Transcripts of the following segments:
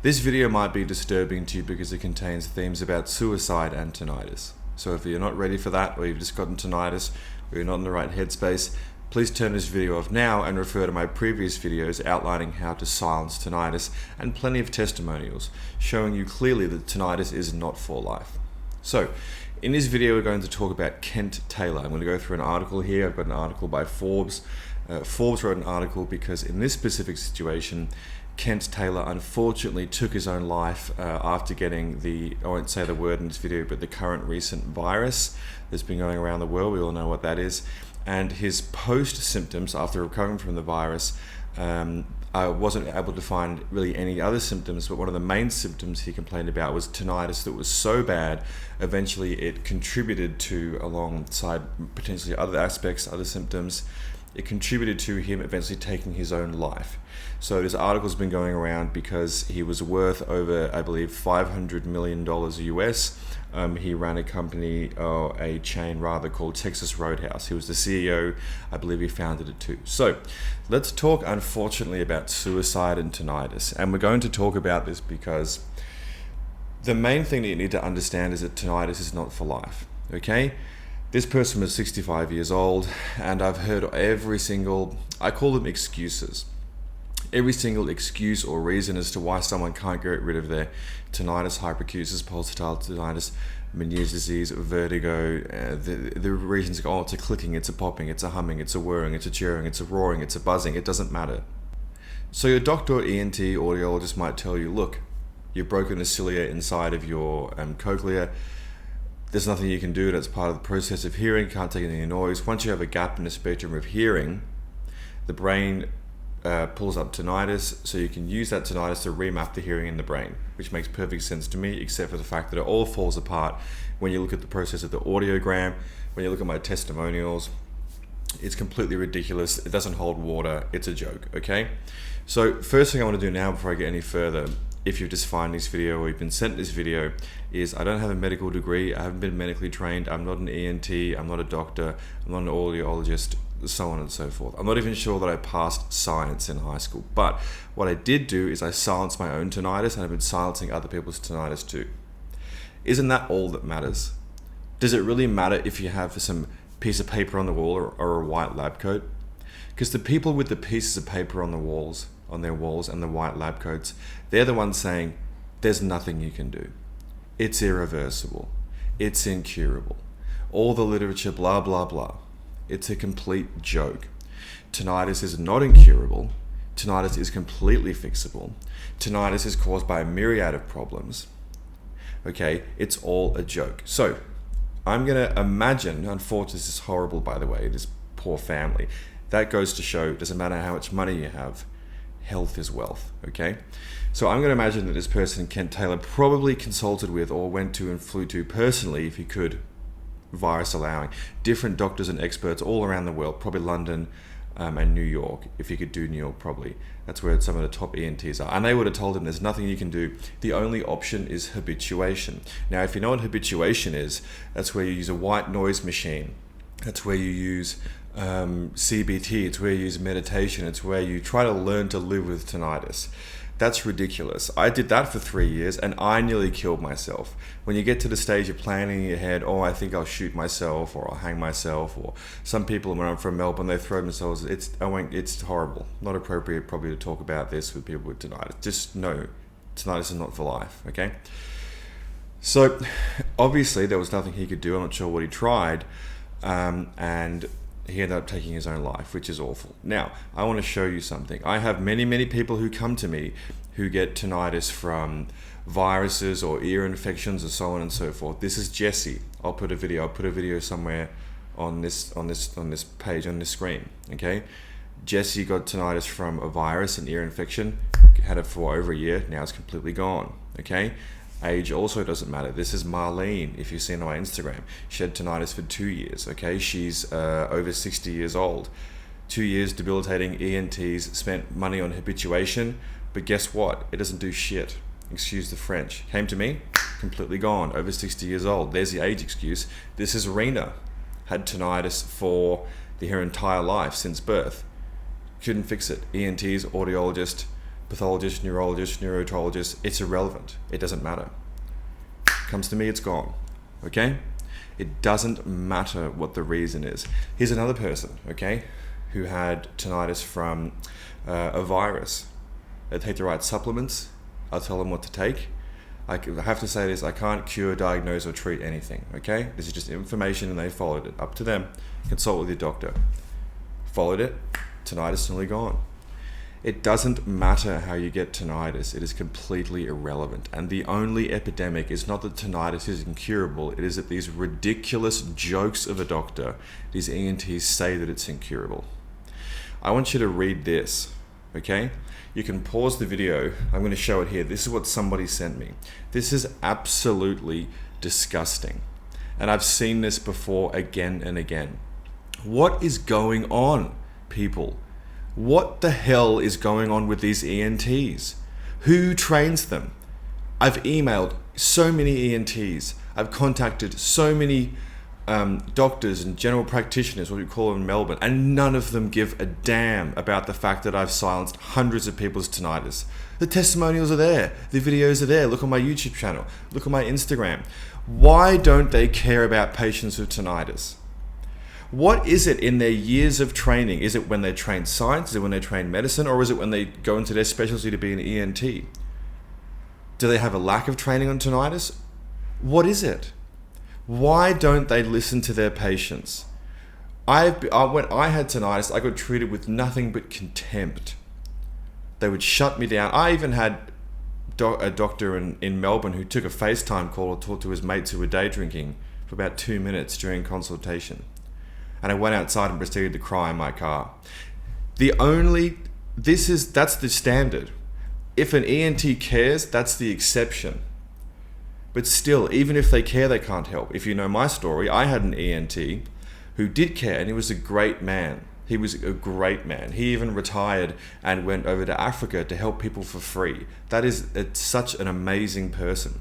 This video might be disturbing to you because it contains themes about suicide and tinnitus. So if you're not ready for that, or you've just gotten tinnitus, or you're not in the right headspace, please turn this video off now and refer to my previous videos outlining how to silence tinnitus and plenty of testimonials showing you clearly that tinnitus is not for life. So in this video, we're going to talk about Kent Taylor. I'm going to go through an article here. I've got an article by Forbes. Forbes wrote an article because in this specific situation, Kent Taylor unfortunately took his own life after getting I won't say the word in this video, but the current recent virus that's been going around the world. We all know what that is. And his post symptoms after recovering from the virus, I wasn't able to find really any other symptoms, but one of the main symptoms he complained about was tinnitus that was so bad, eventually it contributed to, alongside potentially other aspects, other symptoms, it contributed to him eventually taking his own life. So this article's been going around because he was worth over, I believe, $500 million US. He ran a company, a chain rather, called Texas Roadhouse. He was the CEO. I believe he founded it too. So let's talk, unfortunately, about suicide and tinnitus. And we're going to talk about this because the main thing that you need to understand is that tinnitus is not for life, okay? This person was 65 years old, and I've heard I call them excuses. Every single excuse or reason as to why someone can't get rid of their tinnitus, hyperacusis, pulsatile tinnitus, Meniere's disease, vertigo, the reasons go, it's a clicking, it's a popping, it's a humming, it's a whirring, it's a cheering, it's a roaring, it's a buzzing, it doesn't matter. So your doctor or ENT audiologist might tell you, look, you've broken a cilia inside of your cochlea. There's nothing you can do. That's part of the process of hearing. Can't take any noise. Once you have a gap in the spectrum of hearing, the brain pulls up tinnitus, so you can use that tinnitus to remap the hearing in the brain, which makes perfect sense to me, except for the fact that it all falls apart when you look at the process of the audiogram, when you look at my testimonials. It's completely ridiculous. It doesn't hold water. It's a joke, okay? So first thing I want to do now before I get any further, if you've just found this video or you've been sent this video, is I don't have a medical degree. I haven't been medically trained. I'm not an ENT. I'm not a doctor. I'm not an audiologist, so on and so forth. I'm not even sure that I passed science in high school. But what I did do is I silenced my own tinnitus, and I've been silencing other people's tinnitus too. Isn't that all that matters? Does it really matter if you have some piece of paper on the wall or a white lab coat? Because the people with the pieces of paper on their walls and the white lab coats, they're the ones saying there's nothing you can do. It's irreversible. It's incurable. All the literature, blah, blah, blah. It's a complete joke. Tinnitus is not incurable. Tinnitus is completely fixable. Tinnitus is caused by a myriad of problems. Okay, it's all a joke. So I'm going to imagine, unfortunately, this is horrible, by the way, this poor family. That goes to show it doesn't matter how much money you have, health is wealth, okay? So I'm going to imagine that this person, Kent Taylor, probably consulted with or went to and flew to personally, if he could, virus allowing, different doctors and experts all around the world, probably London and New York. If you could do New York, probably. That's where some of the top ENTs are. And they would have told him there's nothing you can do. The only option is habituation. Now, if you know what habituation is, that's where you use a white noise machine. That's where you use CBT, it's where you use meditation, it's where you try to learn to live with tinnitus. That's ridiculous. I did that for 3 years and I nearly killed myself. When you get to the stage of planning in your head, I think I'll shoot myself or I'll hang myself, or some people, when I'm from Melbourne, they throw themselves, it's horrible. Not appropriate probably to talk about this with people with tinnitus. Just know, tinnitus is not for life, okay? So obviously there was nothing he could do. I'm not sure what he tried, and he ended up taking his own life, which is awful. Now, I want to show you something. I have many, many people who come to me who get tinnitus from viruses or ear infections or so on and so forth. This is Jesse. I'll put a video somewhere on this page, on this screen, okay? Jesse got tinnitus from a virus, an ear infection, had it for over a year, now it's completely gone, okay? Age also doesn't matter. This is Marlene, if you've seen on my Instagram. She had tinnitus for 2 years, okay? She's over 60 years old. 2 years debilitating ENTs, spent money on habituation, but guess what? It doesn't do shit. Excuse the French. Came to me, completely gone, over 60 years old. There's the age excuse. This is Rena, had tinnitus for her entire life since birth. Couldn't fix it. ENTs, audiologist, pathologist, neurologist, neurotologist, it's irrelevant. It doesn't matter. Comes to me, it's gone. Okay? It doesn't matter what the reason is. Here's another person, okay, who had tinnitus from a virus. They take the right supplements. I'll tell them what to take. I have to say this, I can't cure, diagnose, or treat anything, okay? This is just information and they followed it. Up to them. Consult with your doctor. Followed it, tinnitus nearly gone. It doesn't matter how you get tinnitus, it is completely irrelevant. And the only epidemic is not that tinnitus is incurable, it is that these ridiculous jokes of a doctor, these ENTs, say that it's incurable. I want you to read this, okay? You can pause the video. I'm going to show it here. This is what somebody sent me. This is absolutely disgusting. And I've seen this before again and again. What is going on, people? What the hell is going on with these ENTs? Who trains them? I've emailed so many ENTs. I've contacted so many doctors and general practitioners, what we call them in Melbourne, and none of them give a damn about the fact that I've silenced hundreds of people's tinnitus. The testimonials are there, the videos are there. Look on my YouTube channel, look on my Instagram. Why don't they care about patients with tinnitus? What is it in their years of training? Is it when they train science? Is it when they train medicine? Or is it when they go into their specialty to be an ENT? Do they have a lack of training on tinnitus? What is it? Why don't they listen to their patients? When I had tinnitus, I got treated with nothing but contempt. They would shut me down. I even had a doctor in Melbourne who took a FaceTime call to talk to his mates who were day drinking for about 2 minutes during consultation. And I went outside and proceeded to cry in my car. That's the standard. If an ENT cares, that's the exception. But still, even if they care, they can't help. If you know my story, I had an ENT who did care, and he was a great man. He was a great man. He even retired and went over to Africa to help people for free. It's such an amazing person.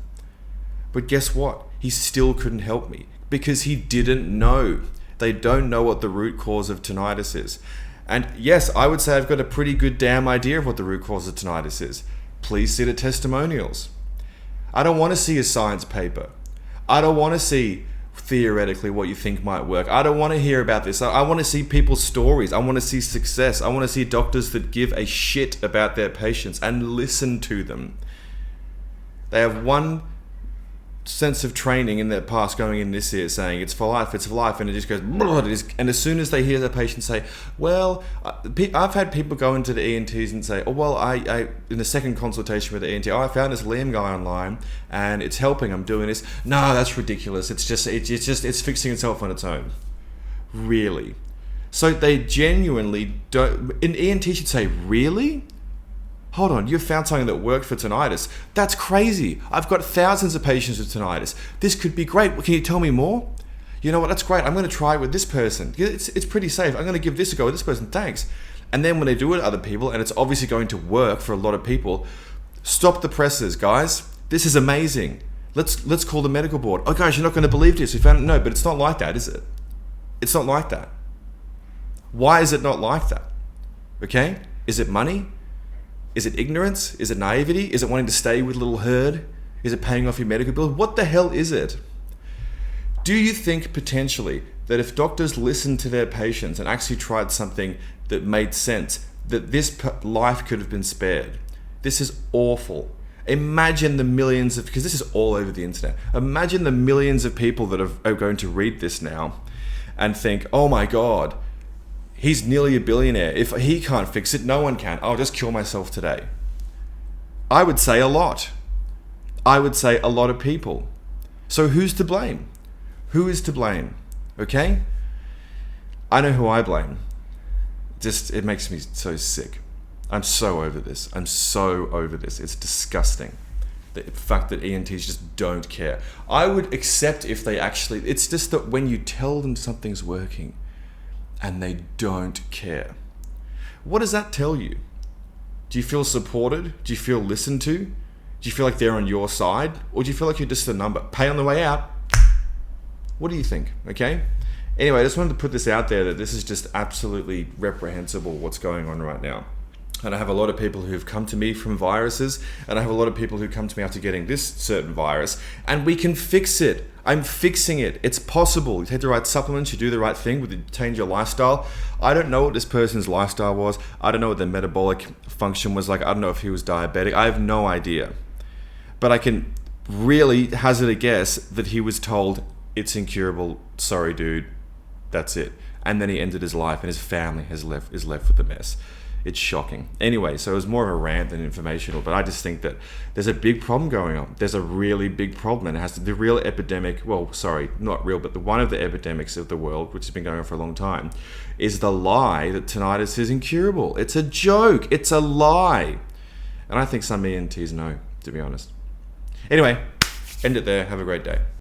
But guess what? He still couldn't help me because he didn't know. They don't know what the root cause of tinnitus is. And yes, I would say I've got a pretty good damn idea of what the root cause of tinnitus is. Please see the testimonials. I don't want to see a science paper. I don't want to see theoretically what you think might work. I don't want to hear about this. I want to see people's stories. I want to see success. I want to see doctors that give a shit about their patients and listen to them. They have one sense of training in their past going in this year saying it's for life, and it just goes, and as soon as they hear the patient say, well, I've had people go into the ENTs and say, oh well, I in the second consultation with the ENT, I found this Liam guy online and it's helping, I'm doing this. No, that's ridiculous. It's fixing itself on its own. Really? So they genuinely don't. An ENT should say, really? Hold on, you've found something that worked for tinnitus. That's crazy. I've got thousands of patients with tinnitus. This could be great. Can you tell me more? You know what, that's great. I'm going to try it with this person. It's pretty safe. I'm going to give this a go with this person. Thanks. And then when they do it with other people, and it's obviously going to work for a lot of people, stop the presses, guys. This is amazing. Let's call the medical board. Oh, guys, you're not going to believe this. We found it. No, but it's not like that, is it? It's not like that. Why is it not like that? Okay? Is it money? Is it ignorance? Is it naivety? Is it wanting to stay with a little herd? Is it paying off your medical bills? What the hell is it? Do you think potentially that if doctors listened to their patients and actually tried something that made sense, that this life could have been spared? This is awful. Imagine the millions of, because this is all over the internet, imagine the millions of people that are going to read this now and think, oh my God, he's nearly a billionaire. If he can't fix it, no one can. I'll just kill myself today. I would say a lot. I would say a lot of people. So who's to blame? Who is to blame? Okay? I know who I blame. It makes me so sick. I'm so over this. I'm so over this. It's disgusting. The fact that ENTs just don't care. I would accept if they actually, it's just that when you tell them something's working, and they don't care. What does that tell you? Do you feel supported? Do you feel listened to? Do you feel like they're on your side? Or do you feel like you're just a number? Pay on the way out. What do you think? Okay? Anyway, I just wanted to put this out there that this is just absolutely reprehensible what's going on right now. And I have a lot of people who've come to me from viruses, and I have a lot of people who come to me after getting this certain virus, and we can fix it. I'm fixing it. It's possible. You take the right supplements, you do the right thing, you change your lifestyle. I don't know what this person's lifestyle was. I don't know what their metabolic function was like. I don't know if he was diabetic. I have no idea. But I can really hazard a guess that he was told, it's incurable, sorry dude, that's it. And then he ended his life, and his family is left with the mess. It's shocking. Anyway, so it was more of a rant than informational, but I just think that there's a big problem going on. There's a really big problem, and it has to the real epidemic, well, sorry, not real, but one of the epidemics of the world, which has been going on for a long time, is the lie that tinnitus is incurable. It's a joke. It's a lie. And I think some ENTs know, to be honest. Anyway, end it there. Have a great day.